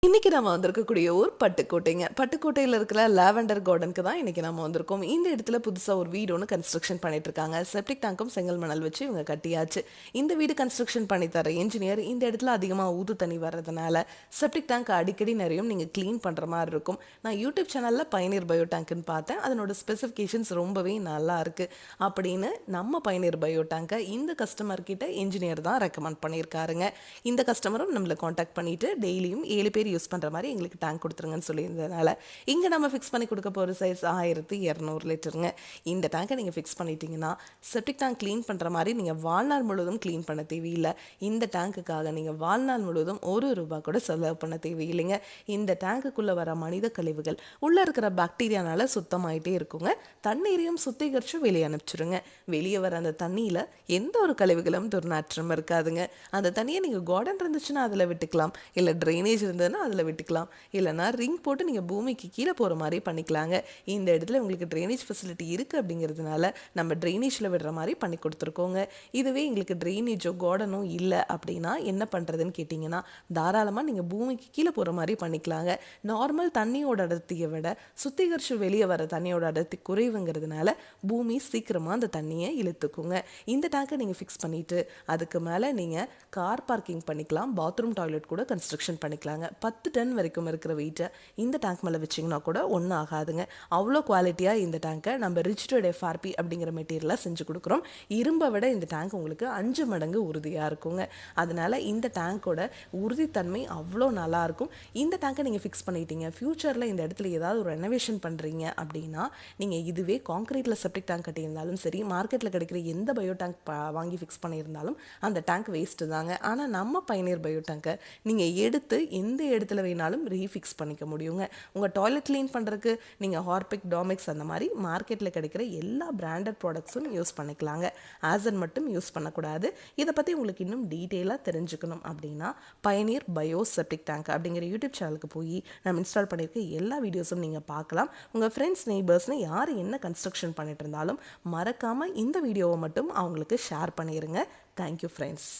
இன்னைக்கு நம்ம வந்திருக்கக்கூடிய ஊர் பட்டுக்கோட்டைங்க. பட்டுக்கோட்டையில இருக்கிற லாவெண்டர் கார்டனுக்கு தான் இன்னைக்கு நம்ம வந்திருக்கோம். இந்த இடத்துல புதுசா ஒரு வீடு ஒன்று கன்ஸ்ட்ரக்ஷன் பண்ணிட்டு இருக்காங்க. செப்டிக் டேங்க்கும் செங்கல் மணல் வச்சு இவங்க கட்டியாச்சு. இந்த வீடு கன்ஸ்ட்ரக்ஷன் பண்ணி தர இன்ஜினியர் இந்த இடத்துல அதிகமாக ஊது தண்ணி வர்றதுனால செப்டிக் டேங்க் அடிக்கடி நிறையும் நீங்கள் க்ளீன் பண்ணுற மாதிரி இருக்கும். நான் யூடியூப் சேனலில் பயனீர் பயோ டேங்க்னு பார்த்தேன். அதனோட ஸ்பெசிஃபிகேஷன்ஸ் ரொம்பவே நல்லா இருக்கு அப்படின்னு நம்ம பயனீர் பயோ டேங்கை இந்த கஸ்டமர் கிட்ட இன்ஜினியர் தான் ரெக்கமெண்ட் பண்ணியிருக்காருங்க. இந்த கஸ்டமரும் நம்மளை காண்டாக்ட் பண்ணிட்டு டெய்லியும் 7 பேர் யூஸ் பண்ணுற மாதிரி எங்களுக்கு டேங்க் கொடுத்துருங்கன்னு சொல்லியிருந்ததுனால இங்கே நம்ம ஃபிக்ஸ் பண்ணி கொடுக்க போகிற சைஸ் 1200 லிட்டருங்க. இந்த டேங்கை நீங்கள் ஃபிக்ஸ் பண்ணிட்டீங்கன்னா செப்டிக் டேங்க் க்ளீன் பண்ணுற மாதிரி நீங்கள் வாழ்நாள் முழுவதும் க்ளீன் பண்ண தேவையில்லை. இந்த டேங்க்குக்காக நீங்கள் வாழ்நாள் முழுவதும் ₹1 கூட செலவு பண்ண தேவையில்லைங்க. இந்த டேங்குக்குள்ளே வர மனித கழிவுகள் உள்ளே இருக்கிற பாக்டீரியானால சுத்தமாயிட்டே இருக்குங்க. தண்ணீரையும் சுத்திகரித்து வெளியே அனுப்பிச்சிருங்க. வெளியே வர அந்த தண்ணியில் எந்த ஒரு கழிவுகளும் துர்நாற்றம் இருக்காதுங்க. அந்த தண்ணியை நீங்கள் கார்டன் இருந்துச்சுன்னா அதில் விட்டுக்கலாம், இல்லை ட்ரைனேஜ் இருந்ததுன்னா அதில் விட்டுக்கலாம், இல்லைனா ரிங் போட்டு நீங்கள் பூமிக்கு கீழே போகிற மாதிரி பண்ணிக்கலாங்க. இந்த இடத்துல உங்களுக்கு ட்ரைனேஜ் ஃபெசிலிட்டி இருக்குது அப்படிங்கிறதுனால நம்ம ட்ரைனேஜில் விடுற மாதிரி பண்ணி கொடுத்துருக்கோங்க. இதுவே எங்களுக்கு ட்ரைனேஜோ கார்டனோ இல்லை அப்படின்னா என்ன பண்ணுறதுன்னு கேட்டிங்கன்னா தாராளமாக நீங்கள் பூமிக்கு கீழே போகிற மாதிரி பண்ணிக்கலாங்க. நார்மல் தண்ணியோட அடர்த்தியை விட சுத்திகரித்து வெளியே வர தண்ணியோட அடர்த்தி குறைவுங்கிறதுனால பூமி சீக்கிரமாக அந்த தண்ணியை இழுத்துக்குங்க. இந்த டேங்கை நீங்கள் ஃபிக்ஸ் பண்ணிவிட்டு அதுக்கு மேலே நீங்கள் கார் பார்க்கிங் பண்ணிக்கலாம், பாத்ரூம் டாய்லெட் கூட கன்ஸ்ட்ரக்ஷன் பண்ணிக்கலாங்க. 10 டன் வரைக்கும் இருக்கிற வெயிட்டை இந்த டேங்க் மேலே வச்சிங்கன்னா கூட ஒன்றும் ஆகாதுங்க. அவ்வளோ குவாலிட்டியாக இந்த டேங்கை நம்ம ரிஜிஸ்டர்ட் எஃப்ஆர்பி அப்படிங்கிற மெட்டீரியலாக செஞ்சு கொடுக்குறோம். இரும்பை விட இந்த டேங்க் உங்களுக்கு 5 மடங்கு உறுதியாக இருக்குங்க. அதனால் இந்த டேங்கோட உறுதித்தன்மை அவ்வளோ நல்லாயிருக்கும். இந்த டேங்கை நீங்கள் ஃபிக்ஸ் பண்ணிட்டீங்க, ஃப்யூச்சரில் இந்த இடத்துல ஏதாவது ஒரு ரெனோவேஷன் பண்ணுறீங்க அப்படின்னா நீங்கள் இதுவே கான்க்ரீட்டில் செப்டிக் டேங்க் கட்டியிருந்தாலும் சரி, மார்க்கெட்டில் கிடைக்கிற எந்த பயோ டேங்க் வாங்கி ஃபிக்ஸ் பண்ணியிருந்தாலும் அந்த டேங்க் வேஸ்ட்டு தாங்க. ஆனால் நம்ம பயனீர் பயோ டேங்கை நீங்கள் எடுத்து எந்த இடத்துல வேணாலும் ரீஃபிக்ஸ் பண்ணிக்க முடியுங்க. உங்கள் டாய்லெட் க்ளீன் பண்ணுறதுக்கு நீங்கள் ஹார்பிக், டாமிக்ஸ் அந்த மாதிரி மார்க்கெட்டில் கிடைக்கிற எல்லா பிராண்டட் ப்ராடக்ட்ஸும் யூஸ் பண்ணிக்கலாங்க. ஆசன் மட்டும் யூஸ் பண்ணக்கூடாது. இதை பற்றி உங்களுக்கு இன்னும் டீட்டெயிலாக தெரிஞ்சுக்கணும் அப்படின்னா பயனீர் பயோ செப்டிக் டேங்க் அப்படிங்கிற யூடியூப் சேனலுக்கு போய் நம்ம இன்ஸ்டால் பண்ணியிருக்க எல்லா வீடியோஸும் நீங்கள் பார்க்கலாம். உங்கள் ஃப்ரெண்ட்ஸ், நெய்பர்ஸ்னு யார் என்ன கன்ஸ்ட்ரக்ஷன் பண்ணிட்டு இருந்தாலும் மறக்காமல் இந்த வீடியோவை மட்டும் அவங்களுக்கு ஷேர் பண்ணிடுங்க. Thank you friends.